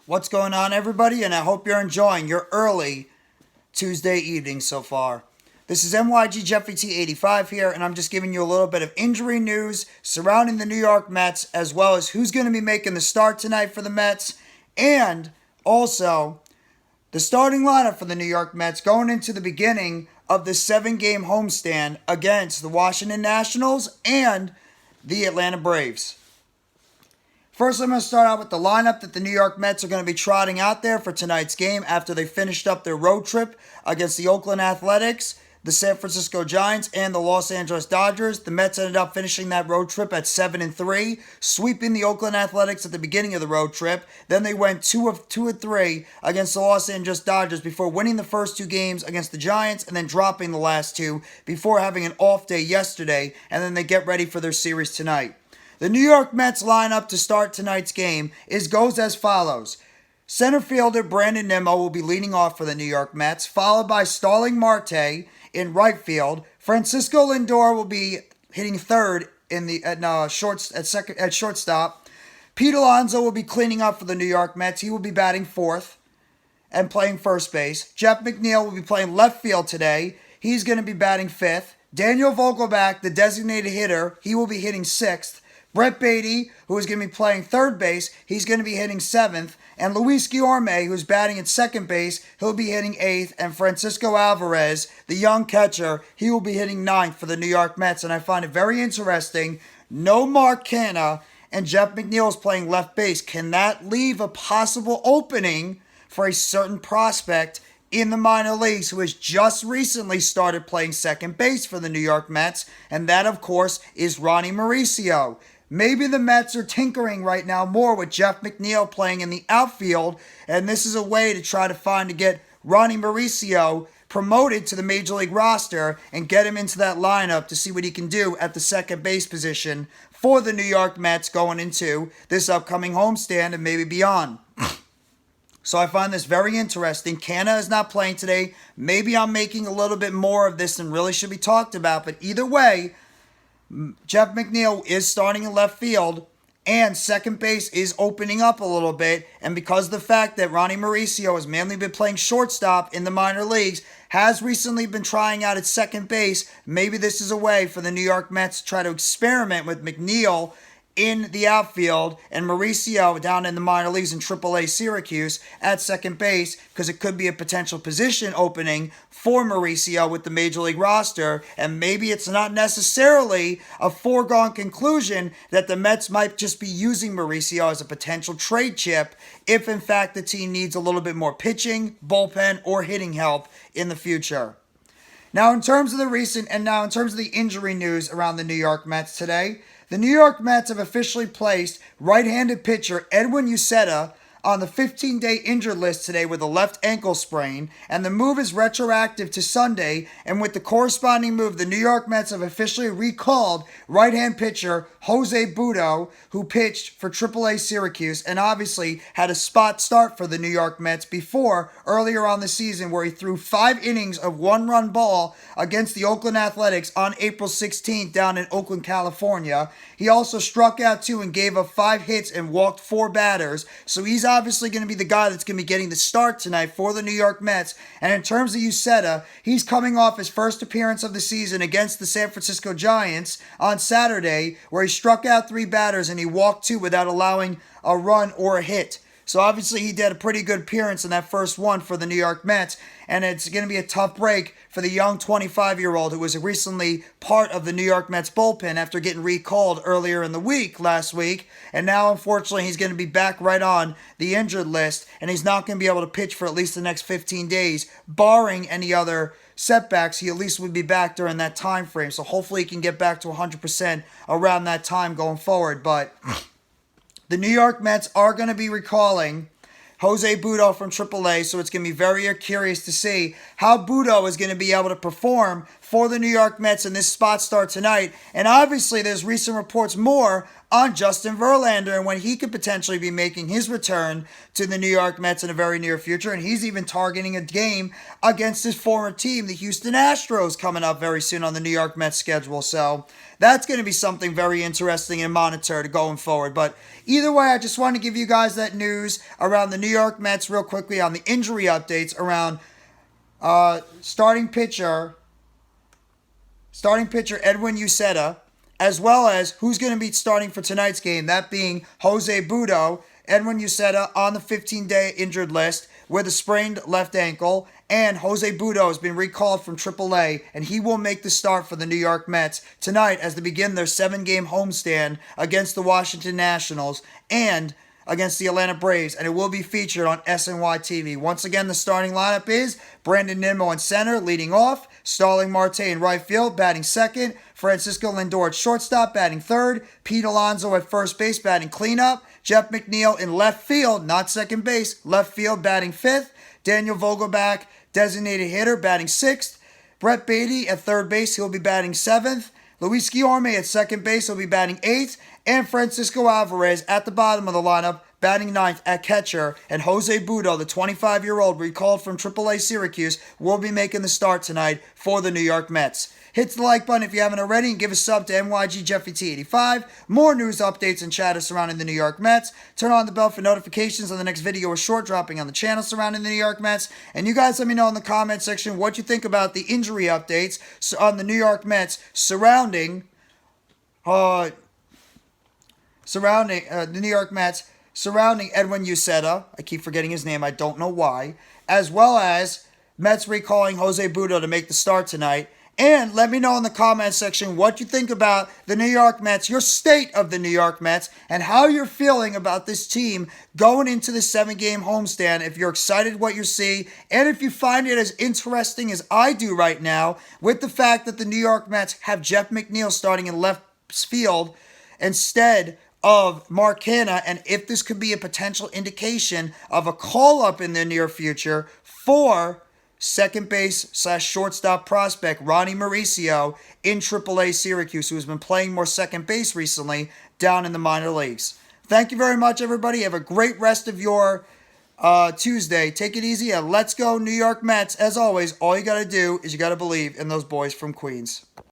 What's going on, everybody? And I hope you're enjoying your early Tuesday evening so far. This is MYG Jeffy T85 here, and I'm just giving you a little bit of injury news surrounding the New York Mets, as well as who's going to be making the start tonight for the Mets, and also the starting lineup for the New York Mets going into the beginning of the 7-game homestand against the Washington Nationals and the Atlanta Braves. First, I'm going to start out with the lineup that the New York Mets are going to be trotting out there for tonight's game after they finished up their road trip against the Oakland Athletics, the San Francisco Giants, and the Los Angeles Dodgers. The Mets ended up finishing that road trip at 7-3, sweeping the Oakland Athletics at the beginning of the road trip. Then they went 2-3 against the Los Angeles Dodgers before winning the first two games against the Giants and then dropping the last two before having an off day yesterday, and then they get ready for their series tonight. The New York Mets lineup to start tonight's game goes as follows. Center fielder Brandon Nimmo will be leading off for the New York Mets, followed by Starling Marte in right field. Francisco Lindor will be hitting third at shortstop. Pete Alonso will be cleaning up for the New York Mets. He will be batting fourth and playing first base. Jeff McNeil will be playing left field today. He's going to be batting fifth. Daniel Vogelbach, the designated hitter, he will be hitting sixth. Brett Beatty, who is going to be playing third base, he's going to be hitting seventh. And Luis Guillorme, who's batting at second base, he'll be hitting eighth. And Francisco Alvarez, the young catcher, he will be hitting ninth for the New York Mets. And I find it very interesting. No Mark Canha, and Jeff McNeil is playing left base. Can that leave a possible opening for a certain prospect in the minor leagues who has just recently started playing second base for the New York Mets? And that, of course, is Ronnie Mauricio. Maybe the Mets are tinkering right now more with Jeff McNeil playing in the outfield, and this is a way to try to get Ronnie Mauricio promoted to the Major League roster and get him into that lineup to see what he can do at the second base position for the New York Mets going into this upcoming homestand and maybe beyond. So I find this very interesting. Canha is not playing today. Maybe I'm making a little bit more of this than really should be talked about, but either way, Jeff McNeil is starting in left field, and second base is opening up a little bit. And because of the fact that Ronnie Mauricio has mainly been playing shortstop in the minor leagues, has recently been trying out at second base, maybe this is a way for the New York Mets to try to experiment with McNeil in the outfield and Mauricio down in the minor leagues in Triple-A Syracuse at second base, because it could be a potential position opening for Mauricio with the Major League roster. And maybe it's not necessarily a foregone conclusion that the Mets might just be using Mauricio as a potential trade chip if in fact the team needs a little bit more pitching, bullpen, or hitting help in the future. Now in terms of the injury news around the New York Mets today, the New York Mets have officially placed right-handed pitcher Edwin Uceta on the 15-day injured list today with a left ankle sprain, and the move is retroactive to Sunday, and with the corresponding move, the New York Mets have officially recalled right-hand pitcher Jose Butto, who pitched for Triple-A Syracuse and obviously had a spot start for the New York Mets before earlier on the season, where he threw 5 innings of one-run ball against the Oakland Athletics on April 16th down in Oakland, California. He also struck out 2 and gave up 5 hits and walked 4 batters, so he's obviously going to be the guy that's going to be getting the start tonight for the New York Mets. And in terms of Uceta, he's coming off his first appearance of the season against the San Francisco Giants on Saturday, where he struck out 3 batters and he walked 2 without allowing a run or a hit. So obviously he did a pretty good appearance in that first one for the New York Mets, and it's going to be a tough break for the young 25-year-old who was recently part of the New York Mets bullpen after getting recalled earlier in the week, last week, and now unfortunately he's going to be back right on the injured list, and he's not going to be able to pitch for at least the next 15 days, barring any other setbacks. He at least would be back during that time frame, so hopefully he can get back to 100% around that time going forward. But the New York Mets are going to be recalling Jose Butto from Triple-A, so it's going to be very curious to see how Butto is going to be able to perform for the New York Mets in this spot start tonight. And obviously, there's recent reports more on Justin Verlander and when he could potentially be making his return to the New York Mets in a very near future. And he's even targeting a game against his former team, the Houston Astros, coming up very soon on the New York Mets schedule. So that's going to be something very interesting and monitored going forward. But either way, I just want to give you guys that news around the New York Mets real quickly on the injury updates around starting pitcher Edwin Uceta, as well as who's going to be starting for tonight's game, that being Jose Butto. Edwin Uceta on the 15-day injured list with a sprained left ankle, and Jose Butto has been recalled from Triple-A, and he will make the start for the New York Mets tonight as they begin their 7-game homestand against the Washington Nationals and against the Atlanta Braves, and it will be featured on SNY TV. Once again, the starting lineup is Brandon Nimmo in center, leading off, Starling Marte in right field, batting second, Francisco Lindor at shortstop, batting third, Pete Alonso at first base, batting cleanup, Jeff McNeil in left field, not second base, left field, batting fifth, Daniel Vogelbach, designated hitter, batting sixth, Brett Beatty at third base, he'll be batting seventh, Luis Guillorme at second base will be batting eighth, and Francisco Alvarez at the bottom of the lineup, batting ninth at catcher, and Jose Butto, the 25-year-old recalled from Triple-A Syracuse, will be making the start tonight for the New York Mets. Hit the like button if you haven't already, and give a sub to NYGJeffyT85. More news, updates, and chatter surrounding the New York Mets. Turn on the bell for notifications on the next video or short dropping on the channel surrounding the New York Mets. And you guys let me know in the comment section what you think about the injury updates on the New York Mets surrounding the New York Mets surrounding Edwin Uceta. I keep forgetting his name. I don't know why. As well as Mets recalling Jose Butto to make the start tonight. And let me know in the comment section what you think about the New York Mets, your state of the New York Mets, and how you're feeling about this team going into the 7-game homestand. If you're excited what you see, and if you find it as interesting as I do right now, with the fact that the New York Mets have Jeff McNeil starting in left field instead of Mark Canha, and if this could be a potential indication of a call-up in the near future for second base / shortstop prospect Ronnie Mauricio in Triple-A Syracuse, who has been playing more second base recently down in the minor leagues. Thank you very much, everybody. Have a great rest of your Tuesday. Take it easy, and let's go New York Mets. As always, all you got to do is you got to believe in those boys from Queens.